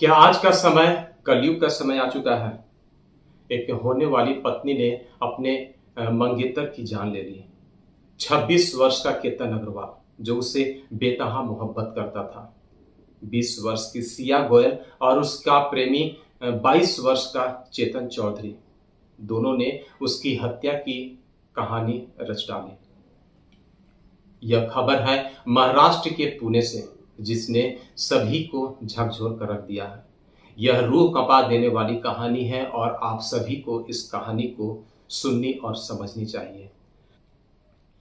क्या आज का समय कलयुग का समय आ चुका है। एक होने वाली पत्नी ने अपने मंगेतर की जान ले ली। 26 वर्ष का केतन अग्रवाल जो उससे बेतहा मोहब्बत करता था। 20 वर्ष की सिया गोयल और उसका प्रेमी 22 वर्ष का चेतन चौधरी, दोनों ने उसकी हत्या की कहानी रच डाली। यह खबर है महाराष्ट्र के पुणे से, जिसने सभी को झकझोर कर रख दिया है। यह रूह कंपा देने वाली कहानी है और आप सभी को इस कहानी को सुननी और समझनी चाहिए।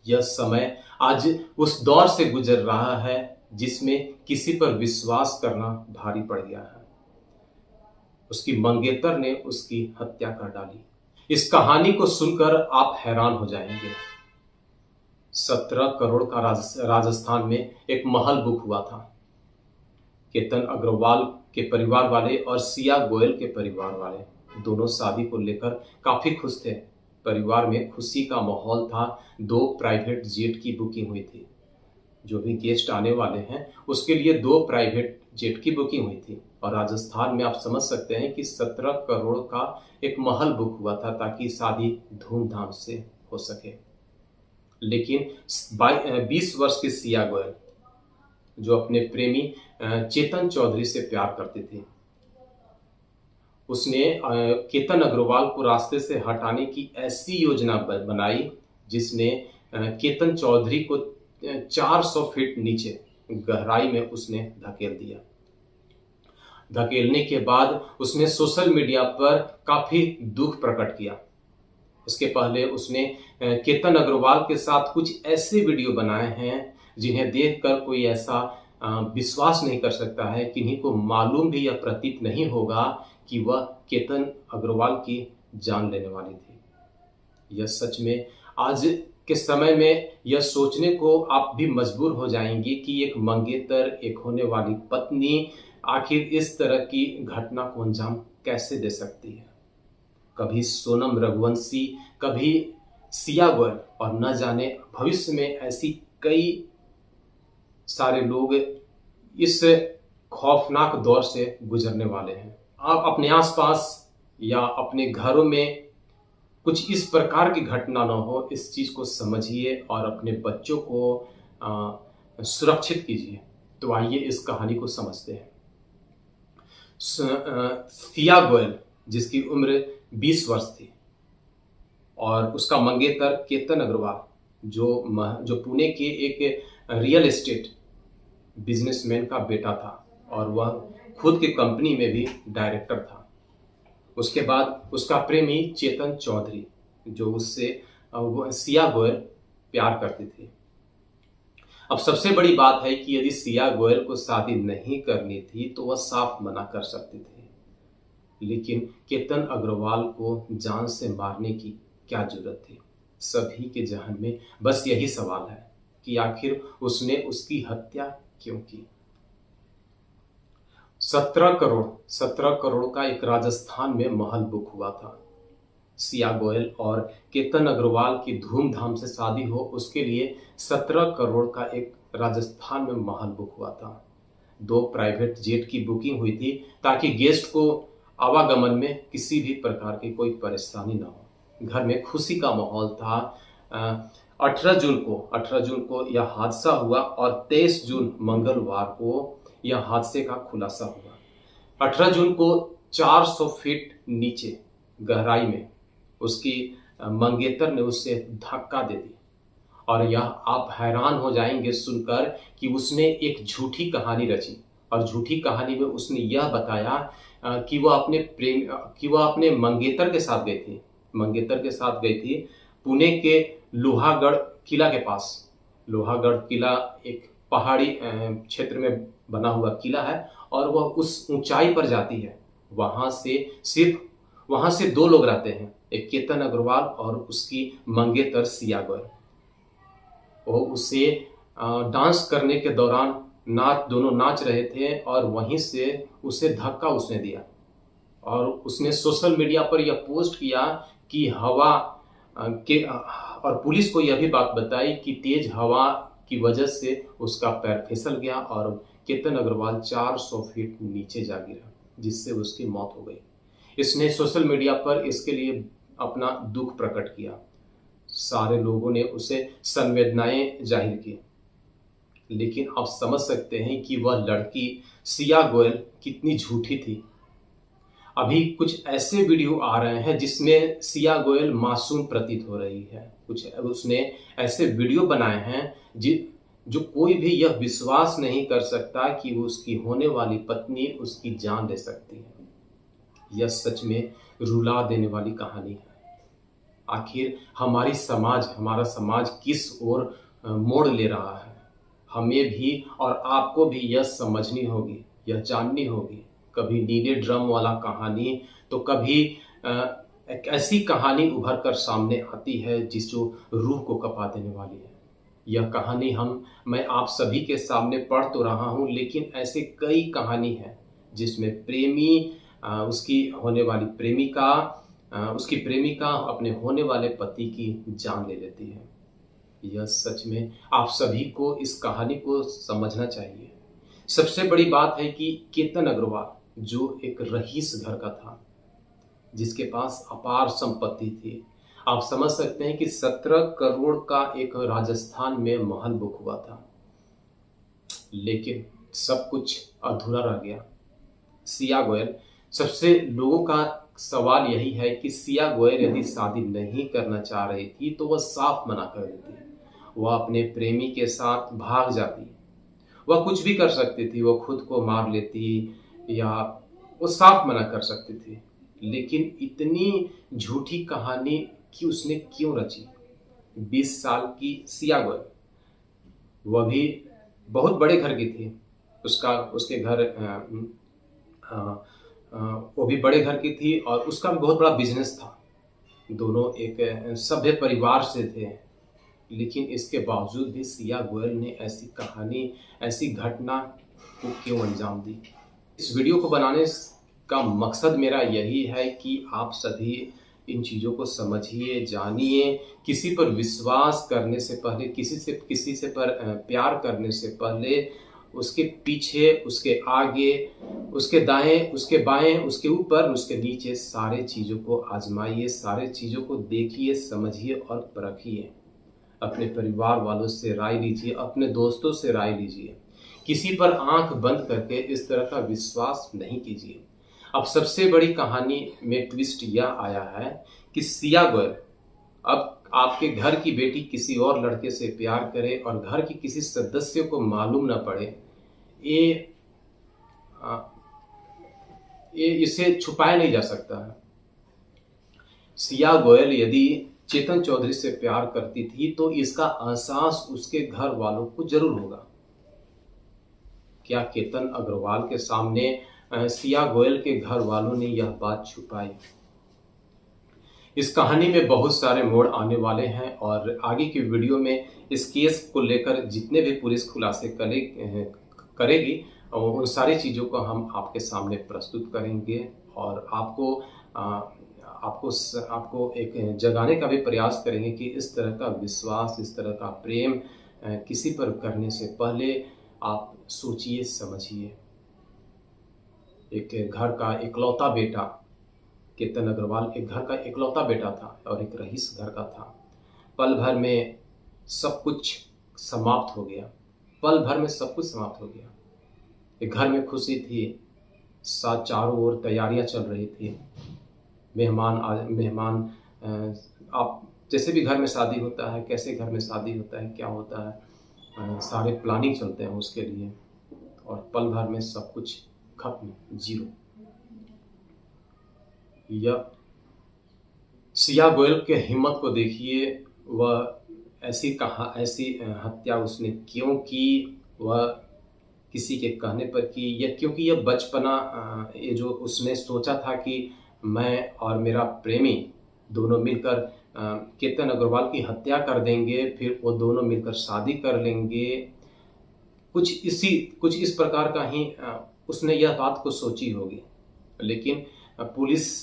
यह समय आज उस दौर से गुजर रहा है जिसमें किसी पर विश्वास करना भारी पड़ गया है। उसकी मंगेतर ने उसकी हत्या कर डाली। इस कहानी को सुनकर आप हैरान हो जाएंगे। 17 करोड़ का राजस्थान में एक महल बुक हुआ था। केतन अग्रवाल के परिवार वाले और सिया गोयल के परिवार वाले दोनों शादी को लेकर काफी खुश थे। परिवार में खुशी का माहौल था। 2 प्राइवेट जेट की बुकिंग हुई थी। जो भी गेस्ट आने वाले हैं उसके लिए 2 प्राइवेट जेट की बुकिंग हुई थी। और राजस्थान में आप समझ सकते हैं कि 17 करोड़ का एक महल बुक हुआ था ताकि शादी धूमधाम से हो सके। लेकिन 20 वर्ष की सिया गोयल जो अपने प्रेमी चेतन चौधरी से प्यार करती थी, उसने केतन अग्रवाल को रास्ते से हटाने की ऐसी योजना बनाई जिसने केतन चौधरी को 400 फीट नीचे गहराई में उसने धकेल दिया। धकेलने के बाद उसने सोशल मीडिया पर काफी दुख प्रकट किया। इसके पहले उसने केतन अग्रवाल के साथ कुछ ऐसे वीडियो बनाए हैं जिन्हें देखकर कोई ऐसा विश्वास नहीं कर सकता है, किन्हीं को मालूम भी या प्रतीत नहीं होगा कि वह केतन अग्रवाल की जान लेने वाली थी। यह सच में आज के समय में यह सोचने को आप भी मजबूर हो जाएंगे कि एक मंगेतर, एक होने वाली पत्नी आखिर इस तरह की घटना को अंजाम कैसे दे सकती है। कभी सोनम रघुवंशी, कभी सिया गोयल और न जाने भविष्य में ऐसी कई सारे लोग इस खौफनाक दौर से गुजरने वाले हैं। आप अपने आसपास या अपने घरों में कुछ इस प्रकार की घटना न हो, इस चीज को समझिए और अपने बच्चों को सुरक्षित कीजिए। तो आइए इस कहानी को समझते हैं। सिया गोयल जिसकी उम्र 20 वर्ष थी और उसका मंगेतर केतन अग्रवाल जो पुणे के एक रियल एस्टेट बिजनेसमैन का बेटा था और वह खुद की कंपनी में भी डायरेक्टर था। उसके बाद उसका प्रेमी चेतन चौधरी जो उससे सिया गोयल प्यार करती थी। अब सबसे बड़ी बात है कि यदि सिया गोयल को शादी नहीं करनी थी तो वह साफ मना कर सकती थी, लेकिन केतन अग्रवाल को जान से मारने की क्या जरूरत थी। सभी के जहन में बस यही सवाल है कि आखिर उसने उसकी हत्या क्यों की। 17 करोड़ का एक राजस्थान में महल बुक हुआ था। सिया गोयल और केतन अग्रवाल की धूमधाम से शादी हो, उसके लिए 17 करोड़ का एक राजस्थान में महल बुक हुआ था। 2 प्राइवेट जेट की बुकिंग हुई थी ताकि गेस्ट को आवागमन में किसी भी प्रकार की कोई परेशानी ना हो। घर में खुशी का माहौल था। 18 जून को यह हादसा हुआ और 23 जून मंगलवार को यह हादसे का खुलासा हुआ। 18 जून को 400 फीट नीचे गहराई में उसकी मंगेतर ने उससे धक्का दे दी। और यह आप हैरान हो जाएंगे सुनकर कि उसने एक झूठी कहानी रची और झूठी कहानी में उसने यह बताया कि वह अपने मंगेतर के साथ गई थी पुणे के लोहागढ़ किला के पास। लोहागढ़ किला एक पहाड़ी क्षेत्र में बना हुआ किला है और वह उस ऊंचाई पर जाती है। वहां से 2 लोग रहते हैं, एक केतन अग्रवाल और उसकी मंगेतर सिया गोयल। वो उसे डांस करने के दौरान दोनों नाच रहे थे और वहीं से उसे धक्का उसने दिया और उसने सोशल मीडिया पर यह पोस्ट किया कि हवा के और पुलिस को यह भी बात बताई कि तेज हवा की वजह से उसका पैर फिसल गया और केतन अग्रवाल 400 फीट नीचे जा गिरा। जिससे उसकी मौत हो गई। इसने सोशल मीडिया पर इसके लिए अपना दुख प्रकट किया। सारे लोगों ने उसे संवेदनाएं जाहिर की, लेकिन आप समझ सकते हैं कि वह लड़की सिया गोयल कितनी झूठी थी। अभी कुछ ऐसे वीडियो आ रहे हैं जिसमें सिया गोयल मासूम प्रतीत हो रही है। कुछ उसने ऐसे वीडियो बनाए हैं जो कोई भी यह विश्वास नहीं कर सकता कि वो उसकी होने वाली पत्नी उसकी जान ले सकती है। यह सच में रुला देने वाली कहानी है। आखिर हमारा समाज किस ओर मोड़ ले रहा है? हमें भी और आपको भी यह समझनी होगी, यह जाननी होगी। कभी नीले ड्रम वाला कहानी, तो कभी एक ऐसी कहानी उभर कर सामने आती है जो रूह को कपा देने वाली है। यह कहानी मैं आप सभी के सामने पढ़ तो रहा हूँ, लेकिन ऐसे कई कहानी है जिसमें उसकी प्रेमिका अपने होने वाले पति की जान ले लेती है। यह सच में आप सभी को इस कहानी को समझना चाहिए। सबसे बड़ी बात है कि केतन अग्रवाल, जो एक रईस घर का था, जिसके पास अपार संपत्ति थी, आप समझ सकते हैं कि 17 करोड़ का एक राजस्थान में महल बुक हुआ था, लेकिन सब कुछ अधूरा रह गया। सिया गोयल, सबसे लोगों का सवाल यही है कि सिया गोयल यदि शादी नहीं करना चाह रही थी तो वह साफ मना कर देती, वह अपने प्रेमी के साथ भाग जाती, वह कुछ भी कर सकती थी, वह खुद को मार लेती या वो साफ मना कर सकती थी। लेकिन इतनी झूठी कहानी कि उसने क्यों रची? 20 साल की सिया गोयल, वह भी बहुत बड़े घर की थी। उसके घर वो भी बड़े घर की थी और उसका भी बहुत बड़ा बिजनेस था। दोनों एक सभ्य परिवार से थे, लेकिन इसके बावजूद भी सिया गोयल ने ऐसी घटना को क्यों अंजाम दी? इस वीडियो को बनाने का मकसद मेरा यही है कि आप सभी इन चीज़ों को समझिए, जानिए। किसी पर विश्वास करने से पहले, किसी से प्यार करने से पहले उसके पीछे, उसके आगे, उसके दाएं, उसके बाएं, उसके ऊपर, उसके नीचे सारे चीज़ों को आजमाइए, सारे चीज़ों को देखिए, समझिए और परखिए। अपने परिवार वालों से राय लीजिए, अपने दोस्तों से राय लीजिए। किसी पर आंख बंद करके इस तरह का विश्वास नहीं कीजिए। अब सबसे बड़ी कहानी में ट्विस्ट यह आया है कि सिया गोयल अब आपके घर की बेटी किसी और लड़के से प्यार करे और घर की किसी सदस्य को मालूम न पड़े, ये इसे छुपाया नहीं जा सकता है। सिया गोयल यदि चेतन चौधरी से प्यार करती थी तो इसका एहसास उसके घर वालों को जरूर होगा। क्या केतन अग्रवाल के सामने सिया गोयल के घर वालों ने यह बात छुपाई? इस कहानी में बहुत सारे मोड़ आने वाले हैं और आगे की वीडियो में इस केस को लेकर जितने भी पुलिस खुलासे करेगी उन सारी चीज़ों को हम आपके सामने प्रस्तुत करेंगे और आपको एक जगाने का भी प्रयास करेंगे कि इस तरह का विश्वास, इस तरह का प्रेम किसी पर करने से पहले आप सोचिए, समझिए। एक घर का इकलौता बेटा, केतन अग्रवाल एक घर का इकलौता बेटा था और एक रईस घर का था। पल भर में सब कुछ समाप्त हो गया। पल भर में सब कुछ समाप्त हो गया। एक घर में खुशी थी, साथ चारों ओर तैयारियां चल रही थी। मेहमान आप जैसे भी घर में शादी होता है, कैसे घर में शादी होता है, क्या होता है, सारे प्लानिंग चलते हैं उसके लिए, और पल भर में सब कुछ खत्म, जीरो। यह सिया गोयल के हिम्मत को देखिए। वह ऐसी हत्या उसने क्यों की? वह किसी के कहने पर की या क्योंकि यह बचपना, ये जो उसने सोचा था कि मैं और मेरा प्रेमी दोनों मिलकर केतन अग्रवाल की हत्या कर देंगे, फिर वो दोनों मिलकर शादी कर लेंगे, कुछ इस प्रकार का ही उसने यह बात को सोची होगी। लेकिन पुलिस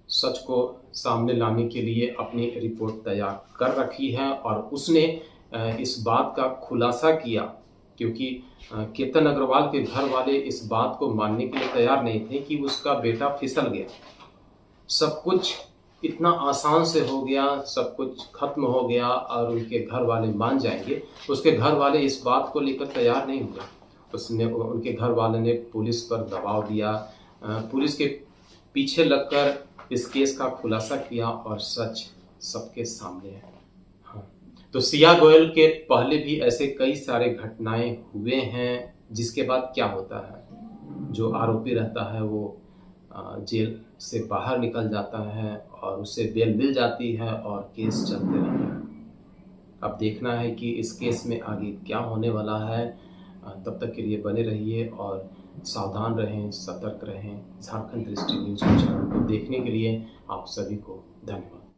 सच को सामने लाने के लिए अपनी रिपोर्ट तैयार कर रखी है और उसने इस बात का खुलासा किया क्योंकि केतन अग्रवाल के घर वाले इस बात को मानने के लिए तैयार नहीं थे कि उसका बेटा फिसल गया। सब कुछ इतना आसान से हो गया, सब कुछ खत्म हो गया और उनके घर वाले मान जाएंगे। उसके घर वाले इस बात को लेकर तैयार नहीं हुए। उनके घर वाले ने पुलिस पर दबाव दिया, पुलिस के पीछे लगकर इस केस का खुलासा किया और सच सबके सामने है। हाँ, तो सिया गोयल के पहले भी ऐसे कई सारे घटनाएं हुए हैं, जिसके बाद क्या होता है, जो आरोपी रहता है वो जेल से बाहर निकल जाता है और उसे बेल मिल जाती है और केस चलते रहता है। अब देखना है कि इस केस में आगे क्या होने वाला है। तब तक के लिए बने रहिए और सावधान रहें, सतर्क रहें। झारखंड दृष्टि न्यूज़ चैनल को देखने के लिए आप सभी को धन्यवाद।